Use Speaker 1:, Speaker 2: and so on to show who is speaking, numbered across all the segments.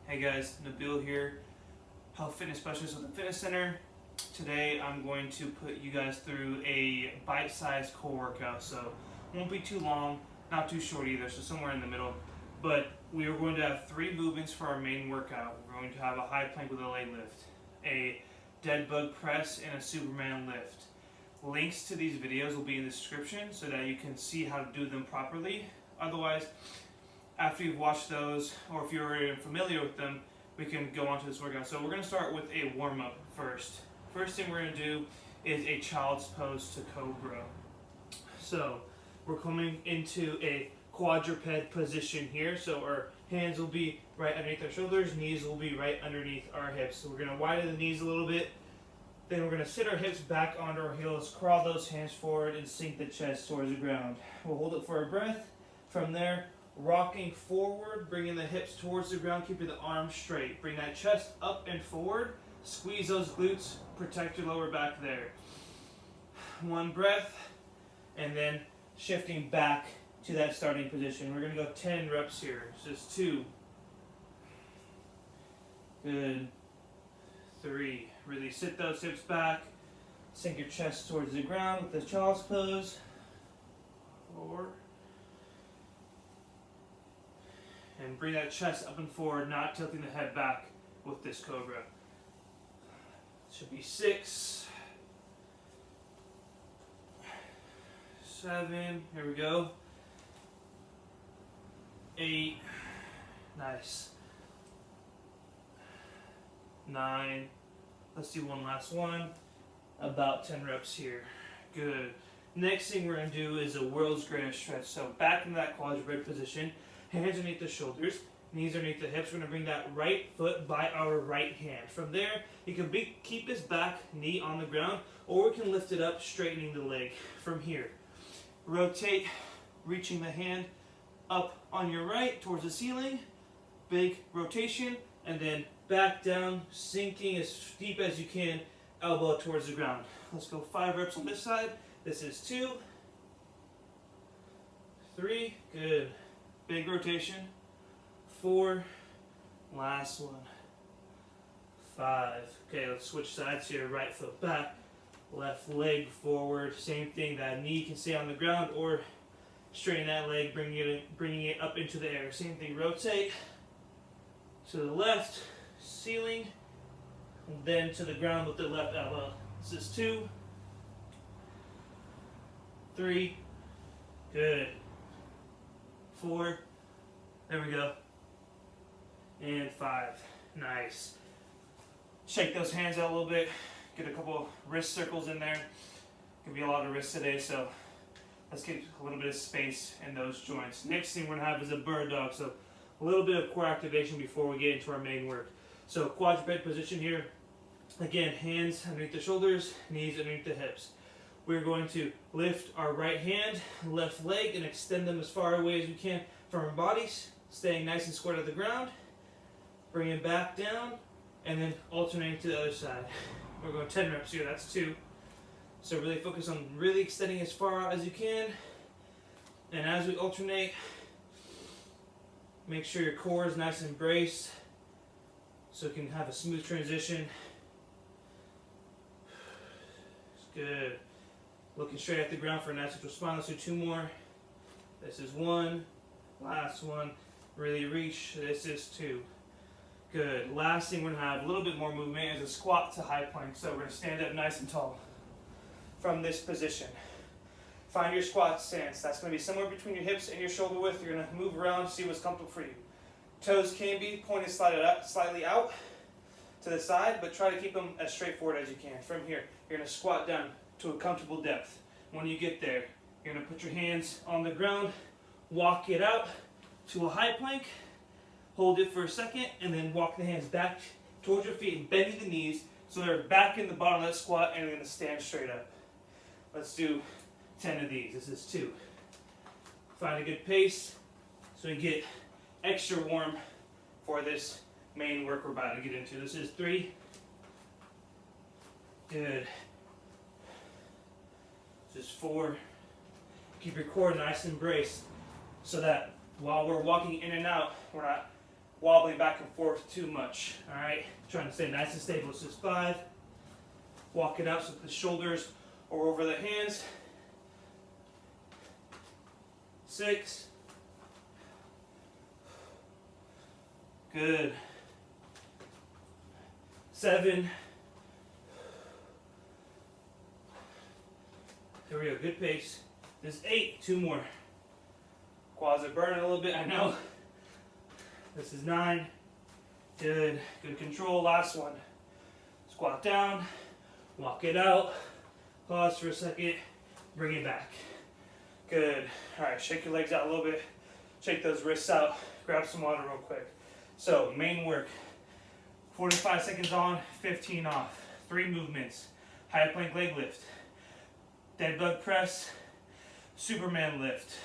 Speaker 1: Hey guys, Nabil here, health fitness specialist at the fitness center. Today I'm going to put you guys through a bite-sized core workout, so it won't be too long, not too short either, so somewhere in the middle. But we are going to have 3 movements for our main workout. We're going to have a high plank with a leg lift, a dead bug press, and a Superman lift. Links to these videos will be in the description so that you can see how to do them properly. Otherwise, after you've watched those, or if you're already familiar with them, we can go on to this workout. So we're going to start with a warm-up first. First thing we're going to do is a child's pose to cobra. So we're coming into a quadruped position here. So our hands will be right underneath our shoulders, knees will be right underneath our hips. So we're going to widen the knees a little bit. Then we're going to sit our hips back onto our heels, crawl those hands forward, and sink the chest towards the ground. We'll hold it for a breath. From there, rocking forward, bringing the hips towards the ground, keeping the arms straight. Bring that chest up and forward. Squeeze those glutes, protect your lower back there. One breath, and then shifting back to that starting position. We're going to go 10 reps here. Just 2. Good. 3. Really sit those hips back. Sink your chest towards the ground with the child's pose. 4. And bring that chest up and forward, not tilting the head back with this cobra. Should be 6. 7. Here we go. 8. Nice. 9. Let's do one last one. About 10 reps here. Good. Next thing we're going to do is a world's greatest stretch. So back in that quadruped position. Hands underneath the shoulders, knees underneath the hips. We're going to bring that right foot by our right hand. From there, you can keep this back knee on the ground, or we can lift it up, straightening the leg from here. Rotate, reaching the hand up on your right towards the ceiling. Big rotation, and then back down, sinking as deep as you can, elbow towards the ground. Let's go 5 reps on this side. This is 2, 3, good. Big rotation. 4. Last one. 5. Okay, let's switch sides here. Right foot back. Left leg forward. Same thing. That knee can stay on the ground, or straighten that leg, bringing it up into the air. Same thing. Rotate to the left, ceiling, and then to the ground with the left elbow. This is 2. 3. Good. 4, there we go, and 5, nice. Shake those hands out a little bit, get a couple wrist circles in there. Gonna be a lot of wrists today, so let's get a little bit of space in those joints. Next thing we're gonna have is a bird dog, so a little bit of core activation before we get into our main work. So quadruped position here, again, hands underneath the shoulders, knees underneath the hips. We're going to lift our right hand, left leg, and extend them as far away as we can from our bodies, staying nice and square to the ground. Bring it back down, and then alternating to the other side. We're going 10 reps here, that's 2. So really focus on really extending as far out as you can. And as we alternate, make sure your core is nice and braced so it can have a smooth transition. It's good. Looking straight at the ground for a nice neutral spine. Let's do 2 more. This is 1. Last one. Really reach. This is 2. Good. Last thing we're going to have a little bit more movement is a squat to high plank. So we're going to stand up nice and tall from this position. Find your squat stance. That's going to be somewhere between your hips and your shoulder width. You're going to move around, see what's comfortable for you. Toes can be pointed slightly out to the side, but try to keep them as straightforward as you can. From here, you're going to squat down to a comfortable depth. When you get there, you're going to put your hands on the ground, walk it out to a high plank, hold it for a second, and then walk the hands back towards your feet and bending the knees so they're back in the bottom of that squat, and you're going to stand straight up. Let's do 10 of these. This is 2. Find a good pace so you get extra warm for this main work we're about to get into. This is 3. Good. This is 4. Keep your core nice and braced so that while we're walking in and out, we're not wobbling back and forth too much. All right, trying to stay nice and stable. So it's 5. Walk it out so that the shoulders are over the hands. 6. Good. 7. There we go, good pace. This is 8, 2 more. Quads are burning a little bit, I know. This is 9. Good, good control. Last one. Squat down, walk it out, pause for a second, bring it back. Good. All right, shake your legs out a little bit, shake those wrists out, grab some water real quick. So, main work, 45 seconds on, 15 off. 3 movements, high plank leg lift, dead bug press, Superman lift.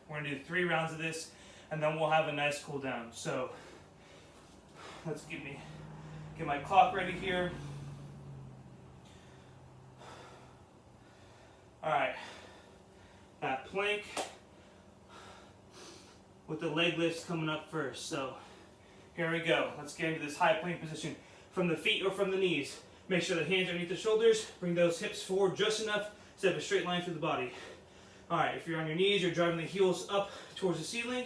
Speaker 1: We're gonna do 3 rounds of this, and then we'll have a nice cool down. So, let's get my clock ready here. All right, that plank with the leg lifts coming up first. So here we go. Let's get into this high plank position from the feet or from the knees. Make sure the hands are underneath the shoulders. Bring those hips forward just enough to have a straight line through the body. All right, if you're on your knees, you're driving the heels up towards the ceiling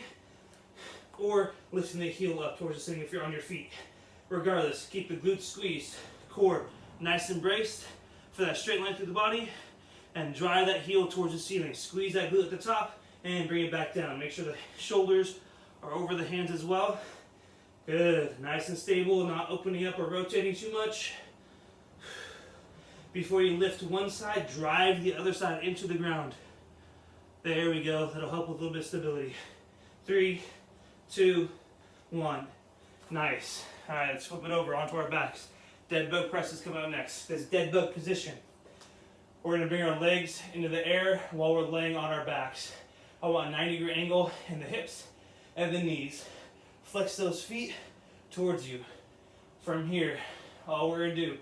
Speaker 1: or lifting the heel up towards the ceiling if you're on your feet. Regardless, keep the glutes squeezed, core nice and braced for that straight line through the body, and drive that heel towards the ceiling. Squeeze that glute at the top and bring it back down. Make sure the shoulders are over the hands as well. Good, nice and stable, not opening up or rotating too much. Before you lift one side, drive the other side into the ground. There we go, that'll help with a little bit of stability. 3, 2, 1. Nice. All right, let's flip it over onto our backs. Dead bug presses come out next. This dead bug position. We're going to bring our legs into the air while we're laying on our backs. I want a 90-degree angle in the hips and the knees. Flex those feet towards you. From here, all we're going to do,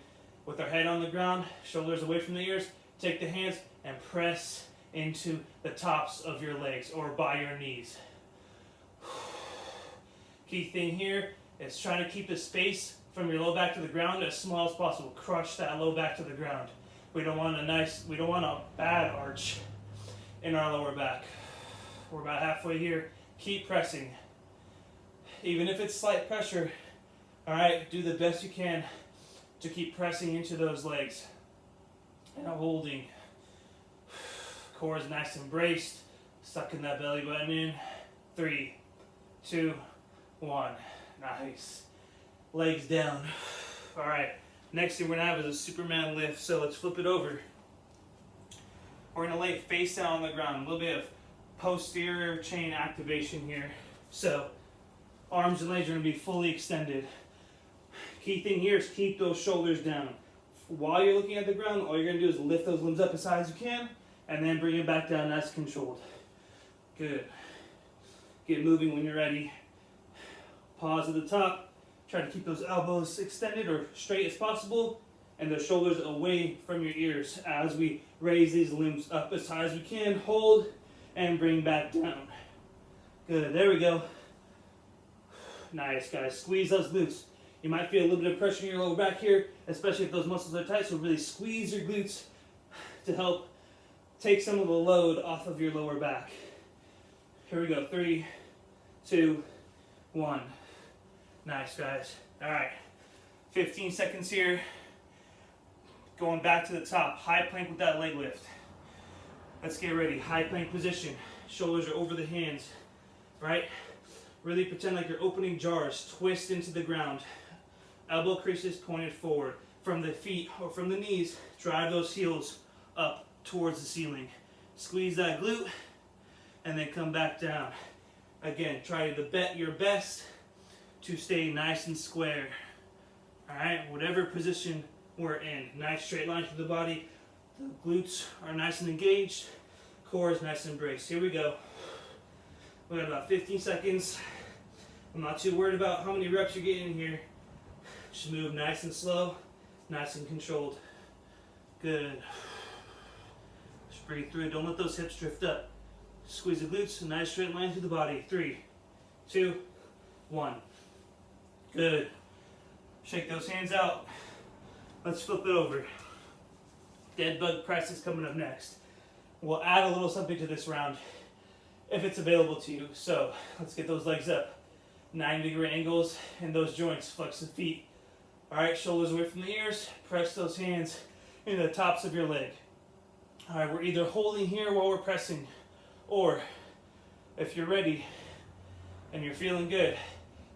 Speaker 1: with our head on the ground, shoulders away from the ears, take the hands and press into the tops of your legs or by your knees. Key thing here is trying to keep the space from your low back to the ground as small as possible. Crush that low back to the ground. We don't want a bad arch in our lower back. We're about halfway here. Keep pressing. Even if it's slight pressure, all right, do the best you can to keep pressing into those legs. And holding. Core is nice and braced. Sucking that belly button in. 3, 2, 1. Nice. Legs down. All right. Next thing we're going to have is a Superman lift, so let's flip it over. We're going to lay face down on the ground, a little bit of posterior chain activation here. So, arms and legs are going to be fully extended. Key thing here is keep those shoulders down. While you're looking at the ground, all you're going to do is lift those limbs up as high as you can, and then bring it back down nice and controlled. Good. Get moving when you're ready. Pause at the top. Try to keep those elbows extended or straight as possible and the shoulders away from your ears as we raise these limbs up as high as we can. Hold and bring back down. Good, there we go. Nice, guys. Squeeze those glutes. You might feel a little bit of pressure in your lower back here, especially if those muscles are tight, so really squeeze your glutes to help take some of the load off of your lower back. Here we go. 3, 2, 1. Nice, guys. All right, 15 seconds here. Going back to the top, high plank with that leg lift. Let's get ready. High plank position. Shoulders are over the hands, right? Really pretend like you're opening jars. Twist into the ground. Elbow creases pointed forward. From the feet or from the knees, drive those heels up towards the ceiling. Squeeze that glute, and then come back down. Again, try your best to stay nice and square. All right, whatever position we're in. Nice straight line through the body. The glutes are nice and engaged. Core is nice and braced. Here we go. We got about 15 seconds. I'm not too worried about how many reps you're getting in here. Just move nice and slow, nice and controlled. Good. Just breathe through it. Don't let those hips drift up. Squeeze the glutes, a nice straight line through the body. 3, 2, 1. Good. Shake those hands out. Let's flip it over. Dead bug press is coming up next. We'll add a little something to this round if it's available to you. So let's get those legs up. 90-degree angles in those joints. Flex the feet. All right, shoulders away from the ears. Press those hands into the tops of your leg. All right, we're either holding here while we're pressing, or if you're ready and you're feeling good,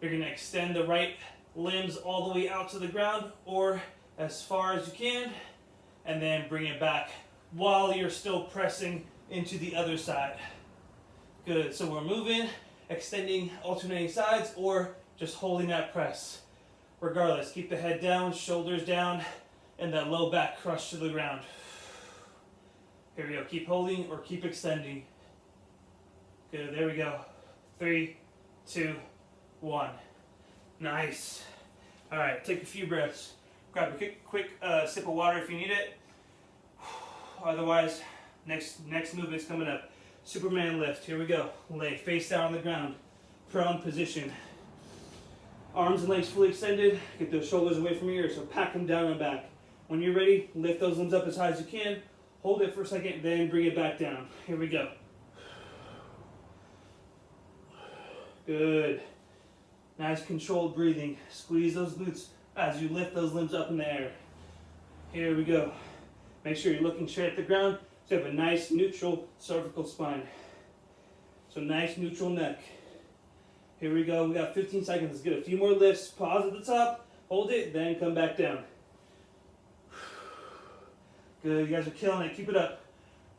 Speaker 1: you're going to extend the right limbs all the way out to the ground or as far as you can, and then bring it back while you're still pressing into the other side. Good. So we're moving, extending, alternating sides, or just holding that press. Regardless, keep the head down, shoulders down, and that low back crushed to the ground. Here we go. Keep holding or keep extending. Good. There we go. 3, 2, 1. Nice. All right. Take a few breaths. Grab a quick sip of water if you need it. Otherwise, next movement's coming up. Superman lift. Here we go. Lay face down on the ground. Prone position. Arms and legs fully extended. Get those shoulders away from your ears. So pack them down and back. When you're ready, lift those limbs up as high as you can. Hold it for a second, then bring it back down. Here we go. Good. Nice controlled breathing. Squeeze those glutes as you lift those limbs up in the air. Here we go. Make sure you're looking straight at the ground so you have a nice neutral cervical spine. So nice neutral neck. Here we go. We got 15 seconds. Let's get a few more lifts. Pause at the top. Hold it, then come back down. Good, you guys are killing it. Keep it up.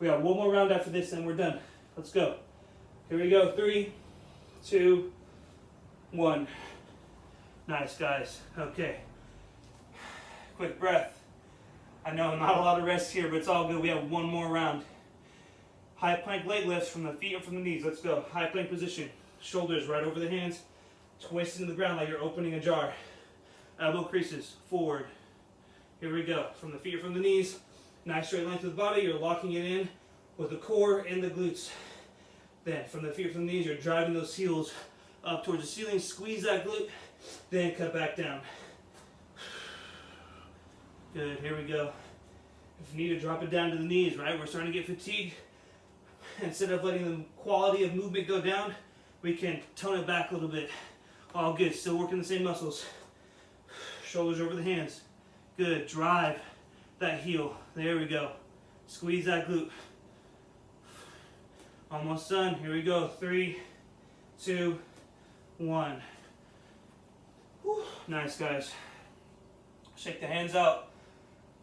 Speaker 1: We got one more round after this and we're done. Let's go. Here we go. 3, 2, 1. Nice, guys. Okay. Quick breath. I know not a lot of rest here, but it's all good. We have one more round. High plank leg lifts from the feet or from the knees. Let's go. High plank position. Shoulders right over the hands. Twist into the ground like you're opening a jar. Elbow creases forward. Here we go. From the feet or from the knees. Nice straight length of the body, you're locking it in with the core and the glutes. Then from the feet from the knees, you're driving those heels up towards the ceiling, squeeze that glute, then cut back down. Good, here we go. If you need to drop it down to the knees, right? We're starting to get fatigued. Instead of letting the quality of movement go down, we can tone it back a little bit. All good, still working the same muscles. Shoulders over the hands. Good, drive that heel. There we go. Squeeze that glute. Almost done. Here we go. 3, 2, 1. Whew. Nice, guys. Shake the hands out.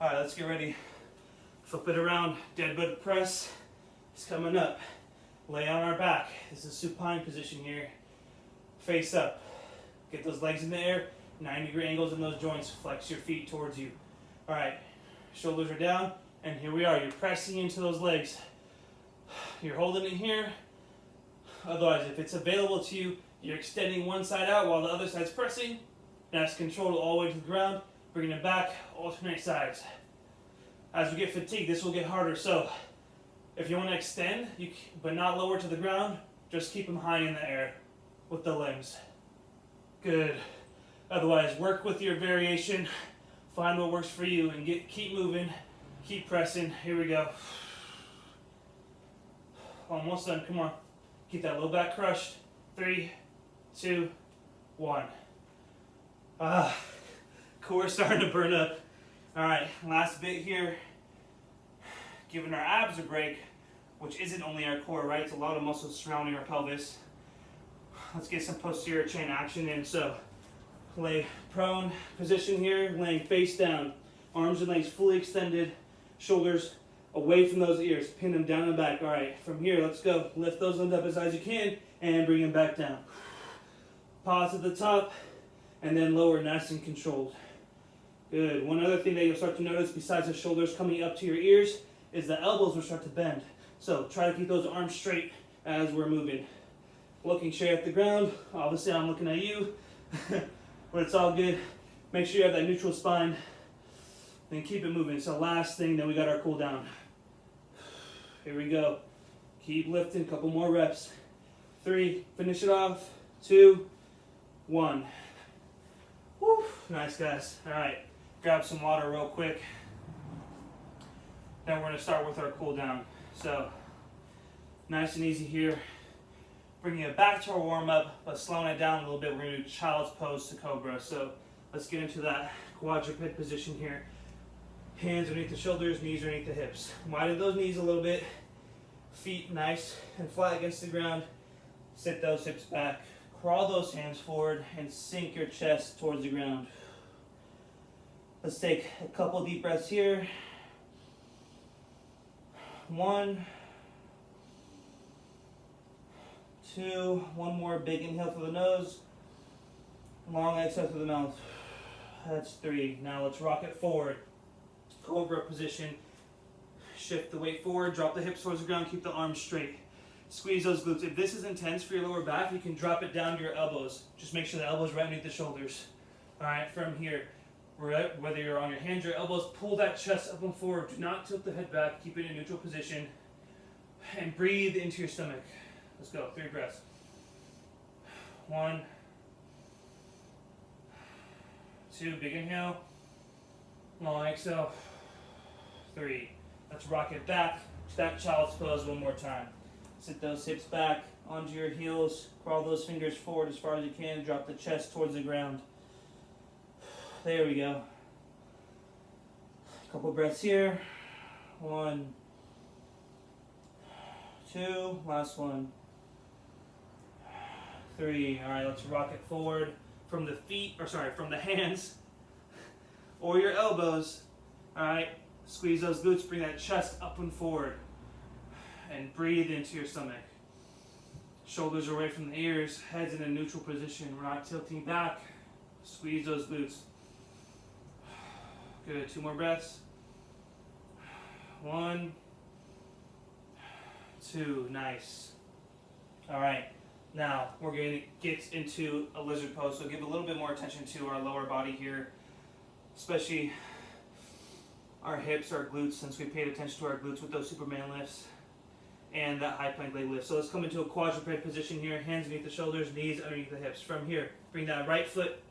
Speaker 1: All right, let's get ready. Flip it around. Dead bug press is coming up. Lay on our back. This is supine position here. Face up. Get those legs in the air. 90-degree angles in those joints. Flex your feet towards you. All right. Shoulders are down, and here we are. You're pressing into those legs. You're holding it here. Otherwise, if it's available to you, you're extending one side out while the other side's pressing. That's controlled all the way to the ground. Bringing it back, alternate sides. As we get fatigued, this will get harder. So, if you want to extend, but not lower to the ground, just keep them high in the air with the limbs. Good. Otherwise, work with your variation. Find what works for you and keep moving, keep pressing. Here we go. Almost done. Come on. Keep that low back crushed. 3, 2, 1. Core starting to burn up. All right, last bit here. Giving our abs a break, which isn't only our core, right? It's a lot of muscles surrounding our pelvis. Let's get some posterior chain action in. So, lay prone position here, laying face down. Arms and legs fully extended. Shoulders away from those ears. Pin them down and back. All right, from here, let's go. Lift those limbs up as high as you can and bring them back down. Pause at the top and then lower, nice and controlled. Good. One other thing that you'll start to notice besides the shoulders coming up to your ears is the elbows will start to bend. So try to keep those arms straight as we're moving. Looking straight at the ground. Obviously, I'm looking at you. But it's all good. Make sure you have that neutral spine. Then keep it moving. So last thing, then we got our cool down. Here we go. Keep lifting, couple more reps. 3, finish it off. 2, 1. Whew, nice guys. All right, grab some water real quick. Then we're gonna start with our cool down. So nice and easy here. Bringing it back to our warm up, but slowing it down a little bit. We're gonna do child's pose to cobra. So let's get into that quadruped position here. Hands underneath the shoulders, knees underneath the hips. Widen those knees a little bit. Feet nice and flat against the ground. Sit those hips back. Crawl those hands forward and sink your chest towards the ground. Let's take a couple deep breaths here. 1, 2, one more big inhale through the nose. Long exhale through the mouth. That's 3. Now let's rock it forward. Cobra position. Shift the weight forward, drop the hips towards the ground, keep the arms straight. Squeeze those glutes. If this is intense for your lower back, you can drop it down to your elbows. Just make sure the elbows right underneath the shoulders. All right, from here, whether you're on your hands or elbows, pull that chest up and forward. Do not tilt the head back. Keep it in neutral position. And breathe into your stomach. Let's go. 3 breaths. 1, 2, big inhale. Long exhale. 3. Let's rock it back to that child's pose one more time. Sit those hips back onto your heels. Crawl those fingers forward as far as you can. Drop the chest towards the ground. There we go. A couple breaths here. 1, 2, last one. 3. All right, let's rock it forward from the from the hands or your elbows. All right. Squeeze those glutes, bring that chest up and forward, and breathe into your stomach. Shoulders away from the ears, head's in a neutral position. We're not tilting back. Squeeze those glutes. Good, 2 more breaths. 1, 2, nice. All right, now we're going to get into a lizard pose, so give a little bit more attention to our lower body here, especially our hips, our glutes, since we paid attention to our glutes with those Superman lifts and that high plank leg lift. So let's come into a quadruped position here, hands underneath the shoulders, knees underneath the hips. From here, bring that right foot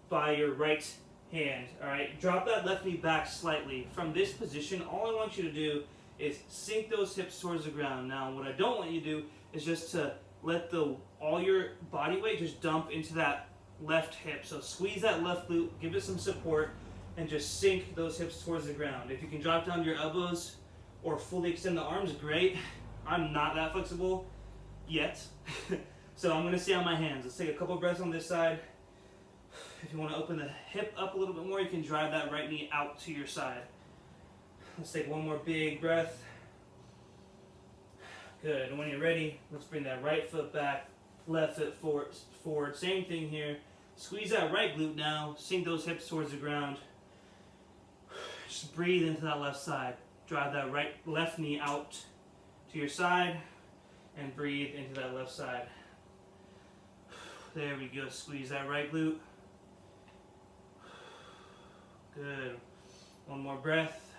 Speaker 1: by your right hand, all right? Drop that left knee back slightly. From this position, all I want you to do is sink those hips towards the ground. Now, what I don't want you to do is just to let all your body weight just dump into that left hip. So squeeze that left glute, give it some support, and just sink those hips towards the ground. If you can drop down to your elbows or fully extend the arms, great. I'm not that flexible yet. So I'm gonna stay on my hands. Let's take a couple breaths on this side. If you wanna open the hip up a little bit more, you can drive that right knee out to your side. Let's take one more big breath. Good, and when you're ready, let's bring that right foot back, left foot forward. Same thing here. Squeeze that right glute now, sink those hips towards the ground. Just breathe into that left side. Drive that left knee out to your side and breathe into that left side. There we go. Squeeze that right glute. Good. One more breath.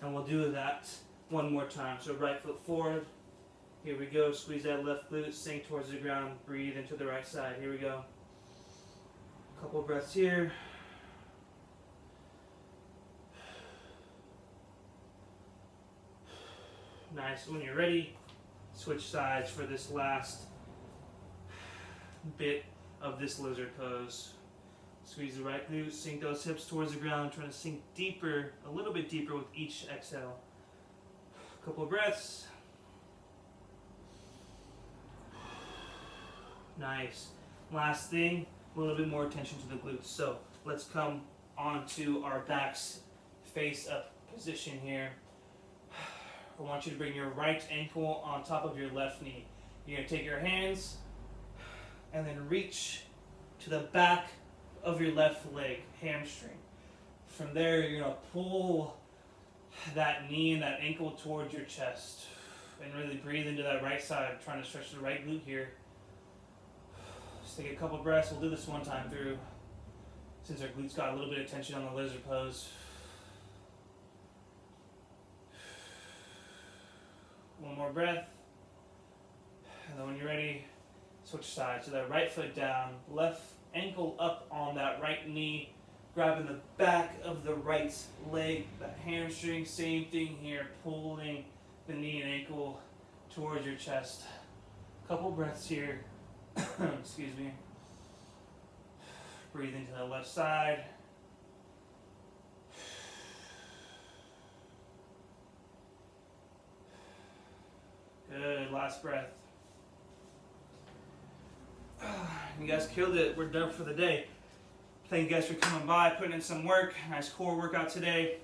Speaker 1: And we'll do that one more time. So right foot forward. Here we go. Squeeze that left glute. Sink towards the ground. Breathe into the right side. Here we go. Couple breaths here. Nice. When you're ready, switch sides for this last bit of this lizard pose. Squeeze the right glute, sink those hips towards the ground, trying to sink deeper, a little bit deeper with each exhale. Couple of breaths. Nice. Last thing, a little bit more attention to the glutes. So let's come onto our backs face up position here. I want you to bring your right ankle on top of your left knee. You're going to take your hands and then reach to the back of your left leg, hamstring. From there, you're going to pull that knee and that ankle towards your chest and really breathe into that right side, trying to stretch the right glute here. Just take a couple breaths. We'll do this one time through since our glutes got a little bit of tension on the lizard pose. One more breath. And then when you're ready, switch sides. So that right foot down, left ankle up on that right knee, grabbing the back of the right leg, that hamstring. Same thing here, pulling the knee and ankle towards your chest. Couple breaths here. Excuse me. Breathe into the left side. Good, last breath. You guys killed it. We're done for the day. Thank you guys for coming by, putting in some work. Nice core workout today.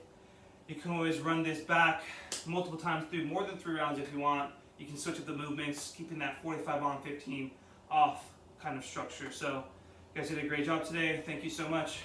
Speaker 1: You can always run this back multiple times through, more than 3 rounds if you want. You can switch up the movements, keeping that 45 on, 15 off kind of structure. So you guys did a great job today. Thank you so much.